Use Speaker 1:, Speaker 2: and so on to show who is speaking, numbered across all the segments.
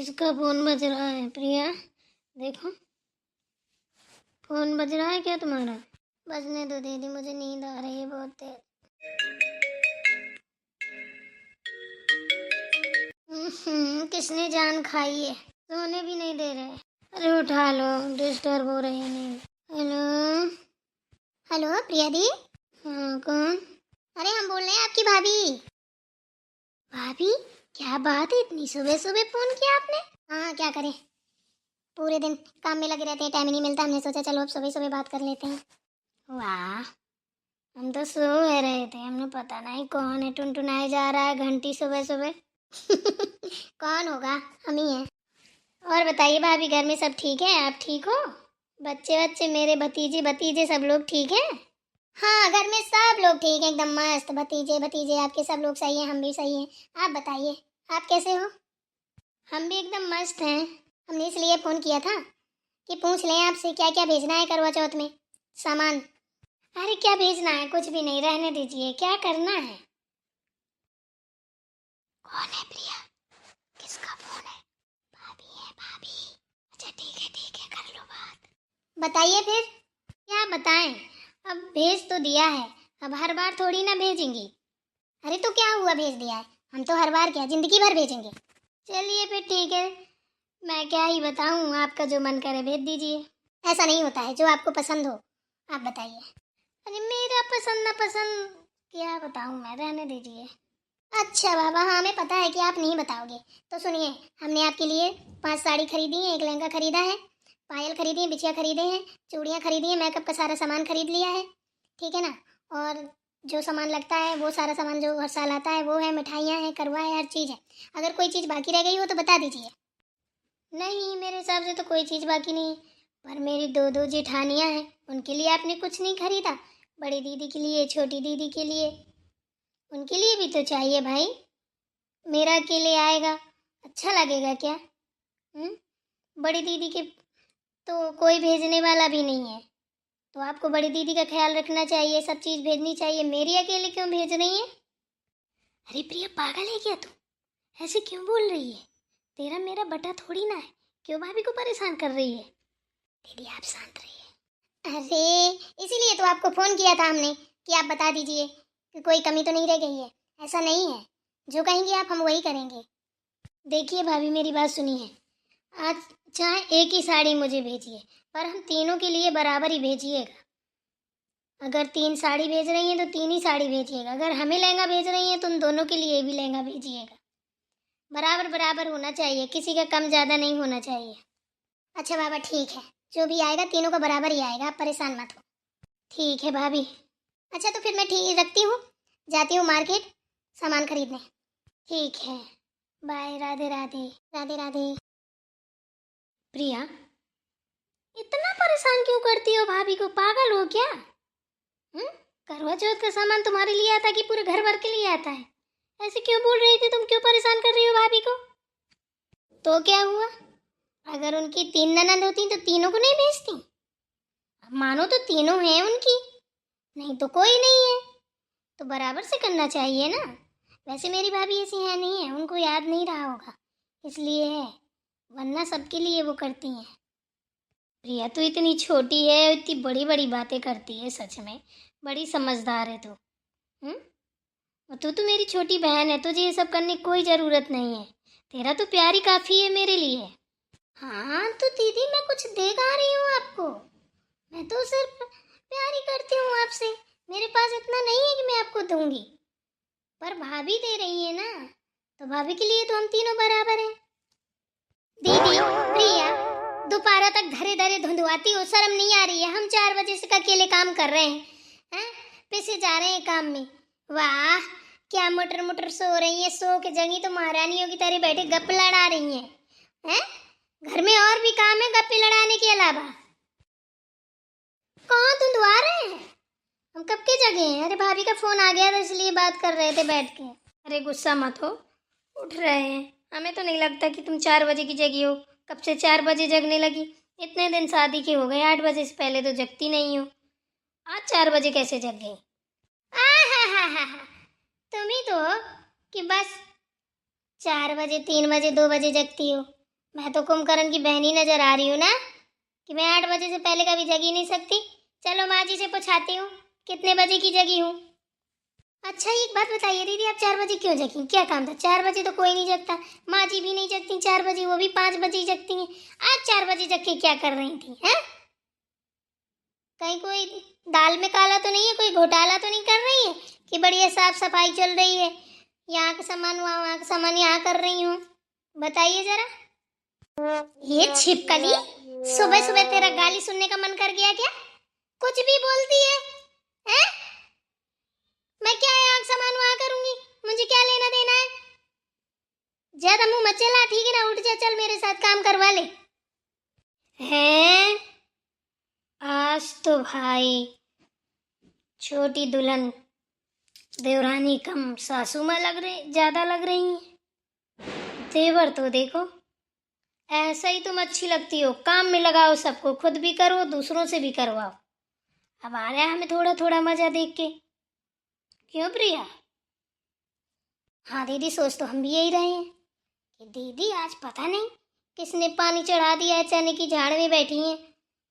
Speaker 1: किसका फोन बज रहा है प्रिया? देखो, फोन बज रहा है क्या तुम्हारा? बजने दो दीदी, मुझे नींद आ रही है बहुत तेज। किसने जान खाई है? सोने भी नहीं दे रहे। अरे उठा लो, डिस्टर्ब हो रही है नींद। हेलो हेलो प्रिया दी। हाँ कौन? अरे हम बोल रहे हैं आपकी भाभी। भाभी? क्या बात है, इतनी सुबह सुबह फोन किया आपने? हाँ क्या करें, पूरे दिन काम में लगे रहते हैं, टाइम ही नहीं मिलता। हमने सोचा चलो अब सुबह सुबह बात कर लेते हैं। वाह, हम तो सो रहे थे, हमने पता नहीं कौन है टुनटुनाए जा रहा है घंटी सुबह सुबह। कौन होगा? हम ही हैं। और बताइए भाभी, घर में सब ठीक है? आप ठीक हो? बच्चे बच्चे मेरे भतीजे भतीजे सब लोग ठीक हैं? हाँ घर में सब लोग ठीक हैं, एकदम मस्त। भतीजे भतीजे आपके सब लोग सही हैं, हम भी सही हैं। आप बताइए, आप कैसे हो? हम भी एकदम मस्त हैं। हमने इसलिए फ़ोन किया था कि पूछ लें आपसे क्या क्या भेजना है करवा चौथ में सामान। अरे क्या भेजना है, कुछ भी नहीं, रहने दीजिए। क्या करना है? कौन है प्रिया? किसका फोन है? भाभी है भाभी। अच्छा ठीक है कर लो बात। बताइए फिर। क्या बताएं, अब भेज तो दिया है, अब हर बार थोड़ी ना भेजेंगी। अरे तो क्या हुआ, भेज दिया है, हम तो हर बार क्या जिंदगी भर भेजेंगे। चलिए फिर ठीक है, मैं क्या ही बताऊं, आपका जो मन करे भेज दीजिए। ऐसा नहीं होता है, जो आपको पसंद हो आप बताइए। अरे मेरा पसंद ना पसंद क्या बताऊं मैं, रहने दीजिए। अच्छा बाबा, हाँ हमें पता है कि आप नहीं बताओगे। तो सुनिए, हमने आपके लिए 5 साड़ी खरीदी है, एक लहंगा खरीदा है, पायल खरीदी है, बिछिया खरीदे हैं, चूड़ियाँ खरीदी हैं, मेकअप का सारा सामान खरीद लिया है, ठीक है ना। और जो सामान लगता है वो सारा सामान जो हर साल आता है वो है, मिठाइयाँ हैं, करवा है, हर चीज़ है। अगर कोई चीज़ बाकी रह गई हो तो बता दीजिए। नहीं मेरे हिसाब से तो कोई चीज़ बाकी नहीं, पर मेरी दो दो जेठानियाँ हैं, उनके लिए आपने कुछ नहीं खरीदा? बड़ी दीदी के लिए, छोटी दीदी के लिए, उनके लिए भी तो चाहिए भाई। मेरा अकेले आएगा अच्छा लगेगा क्या? बड़ी दीदी के तो कोई भेजने वाला भी नहीं है, तो आपको बड़ी दीदी का ख्याल रखना चाहिए, सब चीज़ भेजनी चाहिए। मेरी अकेले क्यों भेज रही है? अरे प्रिया पागल है क्या तू? ऐसे क्यों बोल रही है? तेरा मेरा बटा थोड़ी ना है, क्यों भाभी को परेशान कर रही है? दीदी आप शांत रहिए। अरे इसीलिए तो आपको फ़ोन किया था हमने कि आप बता दीजिए कि कोई कमी तो नहीं रह गई है। ऐसा नहीं है, जो कहेंगे आप हम वही करेंगे। देखिए भाभी मेरी बात सुनिए, आज चाहे एक ही साड़ी मुझे भेजिए, पर हम तीनों के लिए बराबर ही भेजिएगा। अगर 3 साड़ी भेज रही हैं तो 3 ही साड़ी भेजिएगा, अगर हमें लहंगा भेज रही हैं तो उन दोनों के लिए भी लहंगा भेजिएगा। बराबर बराबर होना चाहिए, किसी का कम ज़्यादा नहीं होना चाहिए। अच्छा बाबा ठीक है, जो भी आएगा तीनों का बराबर ही आएगा, आप परेशान मत हो। ठीक है भाभी। अच्छा तो फिर मैं ठीक रखती हूँ, जाती हूँ मार्केट सामान खरीदने। ठीक है, बाय, राधे राधे। राधे राधे। प्रिया इतना परेशान क्यों करती हो भाभी को, पागल हो क्या? हम्म, करवा चौथ का सामान तुम्हारे लिए आता कि पूरे घर भर के लिए आता है? ऐसे क्यों बोल रही थी तुम, क्यों परेशान कर रही हो भाभी को? तो क्या हुआ, अगर उनकी 3 ननद होती तो तीनों को नहीं भेजती? अब मानो तो तीनों हैं उनकी, नहीं तो कोई नहीं है, तो बराबर से करना चाहिए ना। वैसे मेरी भाभी ऐसी है नहीं है, उनको याद नहीं रहा होगा इसलिए है, वरना सबके लिए वो करती हैं। प्रिया तू इतनी छोटी है, इतनी बड़ी बड़ी बातें करती है, सच में बड़ी समझदार है तू। और तू तो मेरी छोटी बहन है, तुझे ये सब करने की कोई ज़रूरत नहीं है, तेरा तो प्यार ही काफ़ी है मेरे लिए। हाँ तो दीदी मैं कुछ दे कहाँ रही हूँ आपको, मैं तो सिर्फ प्यार ही करती हूँ आपसे, मेरे पास इतना नहीं है कि मैं आपको दूंगी, पर भाभी दे रही है ना, तो भाभी के लिए तो हम तीनों बराबर हैं। दीदी प्रिया दोपहर तक धरे धरे धुंधवाती हो, शर्म नहीं आ रही है? हम 4 बजे से अकेले काम कर रहे हैं, पैसे जा रहे हैं काम में। वाह क्या मुटर मुटर सो रही है, सो के जंगी तो महारानियों की तरह बैठे गप लड़ा रही हैं। घर में और भी काम है गप्पे लड़ाने के अलावा? कहाँ धुंधवा रहे हैं, हम कब के जगे हैं? अरे भाभी का फोन आ गया था इसलिए बात कर रहे थे बैठ के। अरे गुस्सा मत हो, उठ रहे हैं, हमें तो नहीं लगता कि तुम 4 बजे की जगी हो, कब से 4 बजे जगने लगी? इतने दिन शादी के हो गए, 8 बजे से पहले तो जगती नहीं हो, आज 4 बजे कैसे जग गई? हा तुम ही तो हो कि बस 4 बजे 3 बजे 2 बजे जगती हो, मैं तो कुंभकर्ण की बहनी नजर आ रही हूँ ना, कि मैं 8 बजे से पहले कभी जगी नहीं सकती। चलो माँ जी से पूछाती हूँ कितने बजे की जगी हूँ। अच्छा एक बात बताइए दीदी, आप 4 बजे क्यों जगी? क्या काम था? 4 बजे तो कोई नहीं जगता, माँ जी भी नहीं जगती 4 बजे, वो भी 5 बजे ही जगती हैं। आज 4 बजे जग के क्या कर रही थी हैं? कहीं कोई दाल में काला तो नहीं है, कोई घोटाला तो नहीं कर रही है कि बढ़िया साफ सफाई चल रही है, यहाँ का सामान वहाँ का सामान यहाँ कर रही हूँ? बताइए जरा। ये छिपकली, सुबह सुबह तेरा गाली सुनने का मन कर गया क्या? कुछ भी बोलती है हैं? मैं क्या यहाँ का सामान वहाँ करूंगी? मुझे क्या लेना देना है? ज्यादा मुंह मत चला, ठीक है ना? उठ जा, चल मेरे साथ काम करवा ले। हैं? आज तो भाई छोटी दुल्हन देवरानी कम सासू माँ ज्यादा लग रही हैं। तेवर तो देखो, ऐसा ही तुम अच्छी लगती हो, काम में लगाओ सबको, खुद भी करो दूसरों से भी करवाओ। अब आ रहा है हमें थोड़ा थोड़ा मजा देख के। क्यों प्रिया? हाँ दीदी, सोच तो हम भी यही रहे हैं कि दीदी आज पता नहीं किसने पानी चढ़ा दिया है, चने की झाड़ में बैठी हैं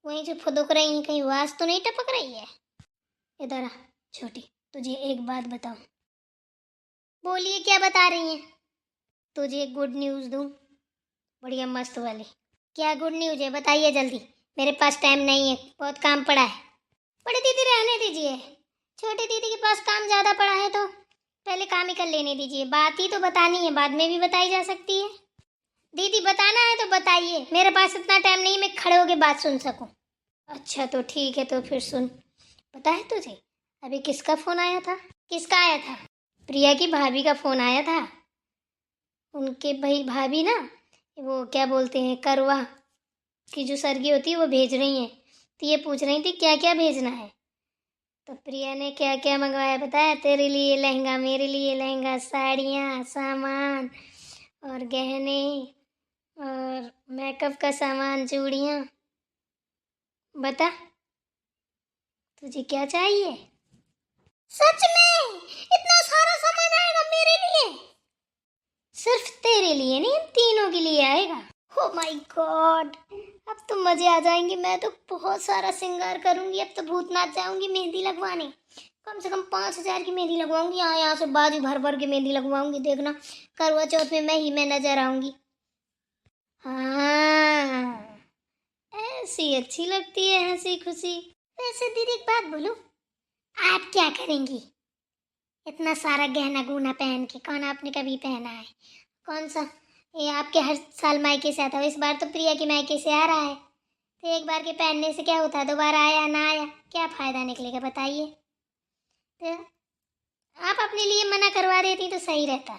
Speaker 1: वहीं से फुदक रही हैं, कहीं आवाज तो नहीं टपक रही है? इधर आ छोटी, तुझे एक बात बताऊं। बोलिए, क्या बता रही हैं? तुझे एक गुड न्यूज़ दूं, बढ़िया मस्त वाली। क्या गुड न्यूज़ है? बताइए जल्दी, मेरे पास टाइम नहीं है, बहुत काम पड़ा है। बड़ी दीदी रहने दीजिए, छोटी दीदी के पास काम ज़्यादा पड़ा है तो पहले काम ही कर लेने दीजिए। बात ही तो बतानी है, बाद में भी बताई जा सकती है। दीदी बताना है तो बताइए, मेरे पास इतना टाइम नहीं मैं खड़े होके बात सुन सकूं। अच्छा तो ठीक है, तो फिर सुन। पता है तुझे अभी किसका फ़ोन आया था? किसका आया था? प्रिया की भाभी का फ़ोन आया था। उनके भाई भाभी ना, वो क्या बोलते हैं, करवा की जो सरगी होती है वो भेज रही हैं। तो ये पूछ रही थी क्या क्या भेजना है। तो प्रिया ने क्या क्या मंगवाया बताया? तेरे लिए लहंगा, मेरे लिए लहंगा, साड़ियाँ, सामान और गहने और मेकअप का सामान, चूड़ियाँ। बता तुझे क्या चाहिए? सच में इतना सारा सामान आएगा मेरे लिए? सिर्फ तेरे लिए नहीं, हम तीनों के लिए आएगा। ओ माय गॉड, अब तो मजे आ जाएंगे। मैं तो बहुत सारा श्रृंगार करूंगी, अब तो भूतनाथ जाऊंगी मेहंदी लगवाने। कम से कम 5,000 की मेहंदी लगवाऊंगी, यहाँ से बाजू भर भर के मेहंदी लगवाऊंगी। देखना करवा चौथ में मैं नजर आऊंगी। हाँ, ऐसी अच्छी लगती है हंसी खुशी। वैसे दीदी एक बात बोलूं, आप क्या करेंगी इतना सारा गहना गुना पहन के? कौन आपने कभी पहना है? कौन सा ये आपके हर साल मायके से आता है, इस बार तो प्रिया के मायके से आ रहा है, तो एक बार के पहनने से क्या होता है? दोबारा आया ना आया क्या फायदा निकलेगा बताइए? तो आप अपने लिए मना करवा देती तो सही रहता।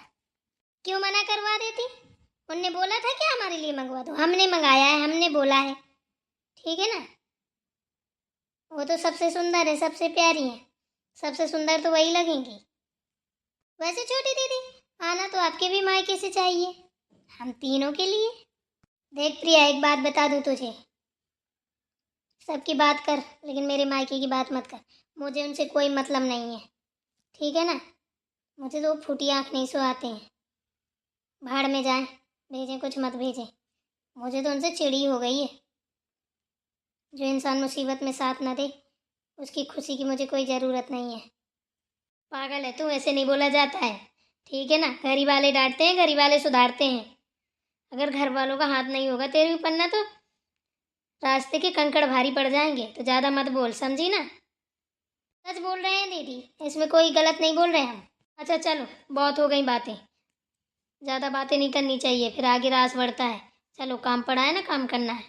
Speaker 1: क्यों मना करवा देती? उनने बोला था क्या हमारे लिए मंगवा दो? हमने मंगाया है, हमने बोला है, ठीक है ना? वो तो सबसे सुंदर है, सबसे प्यारी है, सबसे सुंदर तो वही लगेंगी। वैसे छोटी दीदी, आना तो आपके भी मायके से चाहिए, हम तीनों के लिए। देख प्रिया, एक बात बता दूं तुझे, सबकी बात कर लेकिन मेरे मायके की बात मत कर। मुझे उनसे कोई मतलब नहीं है, ठीक है ना? मुझे तो फूटी आँख नहीं सुहाते हैं। भाड़ में जाए, भेजें कुछ मत भेजें। मुझे तो उनसे चिड़ी हो गई है। जो इंसान मुसीबत में साथ न दे उसकी खुशी की मुझे कोई ज़रूरत नहीं है। पागल है तू, ऐसे नहीं बोला जाता है, ठीक है ना? घर ही वाले डांटते हैं, घर ही वाले सुधारते हैं। अगर घर वालों का हाथ नहीं होगा तेरे ऊपर ना, तो रास्ते के कंकड़ भारी पड़ जाएंगे। तो ज़्यादा मत बोल, समझी ना? सच बोल रहे हैं दीदी, इसमें कोई गलत नहीं बोल रहे हम। अच्छा चलो, बहुत हो गई बातें, ज़्यादा बातें नहीं करनी चाहिए, फिर आगे रास बढ़ता है। चलो काम पड़ा है ना, काम करना है,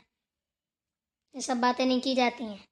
Speaker 1: ये सब बातें नहीं की जाती हैं।